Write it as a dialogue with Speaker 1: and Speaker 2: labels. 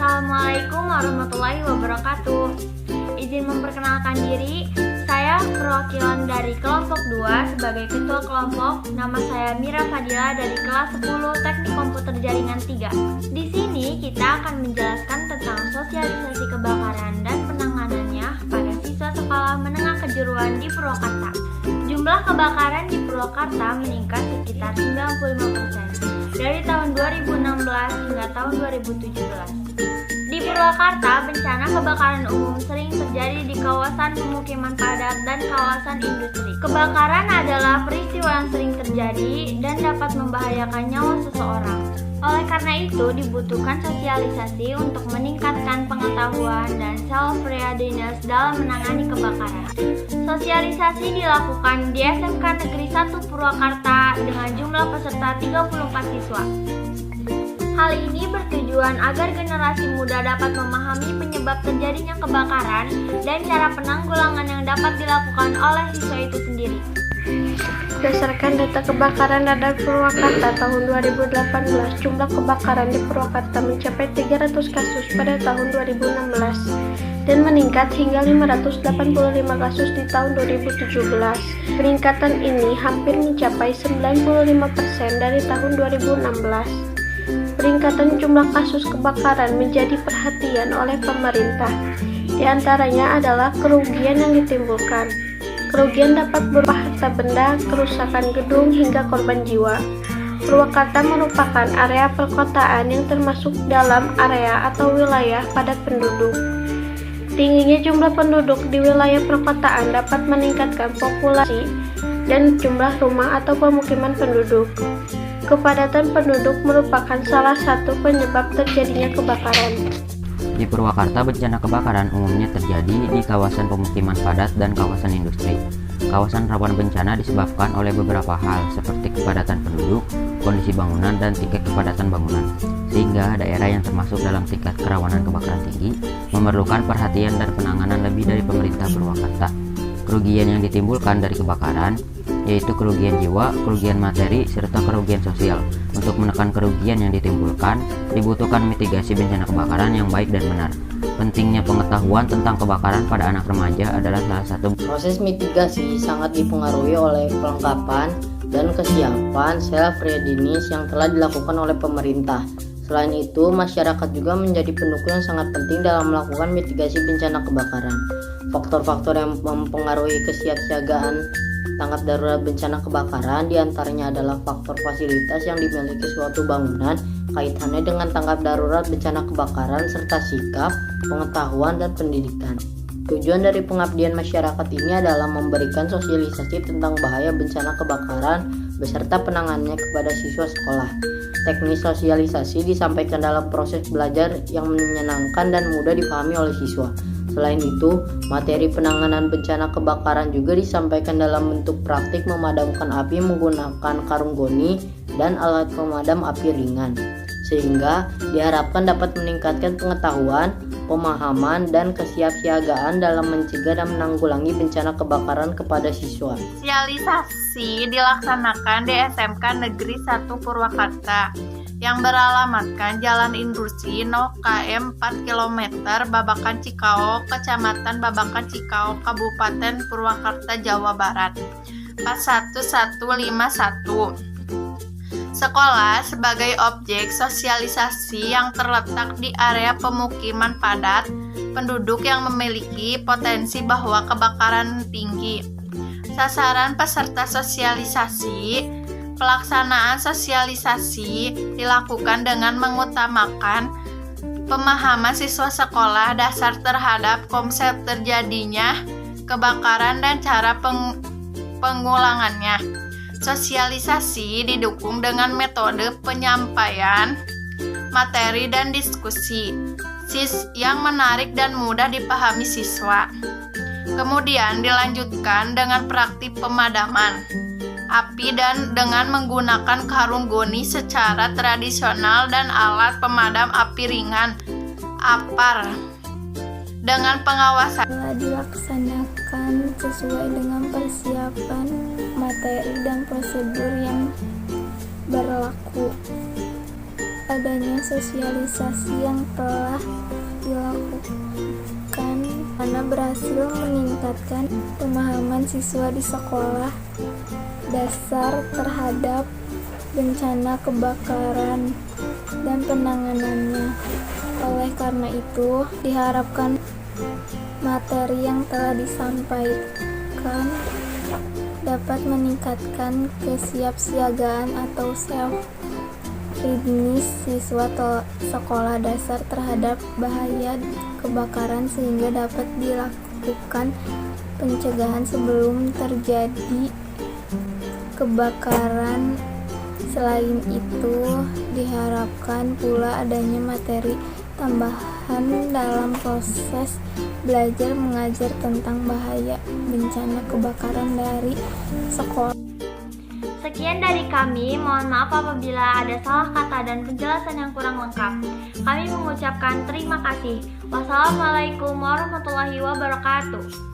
Speaker 1: Assalamualaikum warahmatullahi wabarakatuh. Izin memperkenalkan diri, saya perwakilan dari kelompok 2 sebagai ketua kelompok. Nama saya Mira Fadila dari kelas 10 Teknik Komputer Jaringan 3. Di sini kita akan menjelaskan tentang sosialisasi kebakaran dan penanganannya pada siswa sekolah menengah kejuruan di Purwakarta. Jumlah kebakaran di Purwakarta meningkat sekitar 95% dari tahun 2016 hingga tahun 2017. Di Purwakarta, bencana kebakaran umum sering terjadi di kawasan pemukiman padat dan kawasan industri. Kebakaran adalah peristiwa yang sering terjadi dan dapat membahayakan nyawa seseorang. Oleh karena itu, dibutuhkan sosialisasi untuk meningkatkan pengetahuan dan self-readiness dalam menangani kebakaran. Sosialisasi dilakukan di SMK Negeri 1 Purwakarta dengan jumlah peserta 34 siswa. Hal ini bertujuan agar generasi muda dapat memahami penyebab terjadinya kebakaran dan cara penanggulangan yang dapat dilakukan oleh siswa itu sendiri.
Speaker 2: Berdasarkan data kebakaran radar Purwakarta tahun 2018, jumlah kebakaran di Purwakarta mencapai 300 kasus pada tahun 2016 dan meningkat hingga 585 kasus di tahun 2017. Peningkatan ini hampir mencapai 95% dari tahun 2016. Peningkatan jumlah kasus kebakaran menjadi perhatian oleh pemerintah. Di antaranya adalah kerugian yang ditimbulkan. Kerugian dapat berupa harta benda, kerusakan gedung, hingga korban jiwa. Purwakarta merupakan area perkotaan yang termasuk dalam area atau wilayah padat penduduk. Tingginya jumlah penduduk di wilayah perkotaan dapat meningkatkan populasi dan jumlah rumah atau pemukiman penduduk. Kepadatan penduduk merupakan salah satu penyebab terjadinya kebakaran.
Speaker 3: Di Purwakarta, bencana kebakaran umumnya terjadi di kawasan pemukiman padat dan kawasan industri. Kawasan rawan bencana disebabkan oleh beberapa hal seperti kepadatan penduduk, kondisi bangunan, dan tingkat kepadatan bangunan. Sehingga daerah yang termasuk dalam tingkat kerawanan kebakaran tinggi memerlukan perhatian dan penanganan lebih dari pemerintah Purwakarta. Kerugian yang ditimbulkan dari kebakaran yaitu kerugian jiwa, kerugian materi, serta kerugian sosial. Untuk menekan kerugian yang ditimbulkan, dibutuhkan mitigasi bencana kebakaran yang baik dan benar. Pentingnya pengetahuan tentang kebakaran pada anak remaja adalah salah satu.
Speaker 4: Proses mitigasi sangat dipengaruhi oleh pelengkapan dan kesiapan self-readiness yang telah dilakukan oleh pemerintah. Selain itu, masyarakat juga menjadi pendukung yang sangat penting dalam melakukan mitigasi bencana kebakaran. Faktor-faktor yang mempengaruhi kesiapsiagaan tanggap darurat bencana kebakaran diantaranya adalah faktor fasilitas yang dimiliki suatu bangunan, kaitannya dengan tanggap darurat bencana kebakaran, serta sikap, pengetahuan, dan pendidikan. Tujuan dari pengabdian masyarakat ini adalah memberikan sosialisasi tentang bahaya bencana kebakaran beserta penanganannya kepada siswa sekolah. Teknis sosialisasi disampaikan dalam proses belajar yang menyenangkan dan mudah dipahami oleh siswa. Selain itu, materi penanganan bencana kebakaran juga disampaikan dalam bentuk praktik memadamkan api menggunakan karung goni dan alat pemadam api ringan, sehingga diharapkan dapat meningkatkan pengetahuan, pemahaman, dan kesiapsiagaan dalam mencegah dan menanggulangi bencana kebakaran kepada siswa.
Speaker 5: Sosialisasi dilaksanakan di SMK Negeri 1 Purwakarta yang beralamatkan Jalan Industri 0KM 4 km Babakan Cikao, Kecamatan Babakan Cikao, Kabupaten Purwakarta, Jawa Barat 41151. Sekolah sebagai objek sosialisasi yang terletak di area pemukiman padat penduduk yang memiliki potensi bahwa kebakaran tinggi. Sasaran peserta sosialisasi. Pelaksanaan sosialisasi dilakukan dengan mengutamakan pemahaman siswa sekolah dasar terhadap konsep terjadinya kebakaran dan cara penggulangannya. Sosialisasi didukung dengan metode penyampaian materi dan diskusi yang menarik dan mudah dipahami siswa. Kemudian dilanjutkan dengan praktik pemadaman api dan dengan menggunakan karung goni secara tradisional dan alat pemadam api ringan APAR dengan pengawasan.
Speaker 6: Telah dilaksanakan sesuai dengan persiapan materi dan prosedur yang berlaku. adanya sosialisasi yang telah dilakukan karena berhasil meningkatkan pemahaman siswa di sekolah dasar terhadap bencana kebakaran dan penanganannya. Oleh karena itu, diharapkan materi yang telah disampaikan dapat meningkatkan kesiapsiagaan atau self-readiness siswa sekolah dasar terhadap bahaya kebakaran sehingga dapat dilakukan pencegahan sebelum terjadi kebakaran. Selain itu, diharapkan pula adanya materi tambahan dalam proses belajar mengajar tentang bahaya bencana kebakaran dari sekolah.
Speaker 1: Sekian dari kami, mohon maaf apabila ada salah kata dan penjelasan yang kurang lengkap. Kami mengucapkan terima kasih. Wassalamualaikum warahmatullahi wabarakatuh.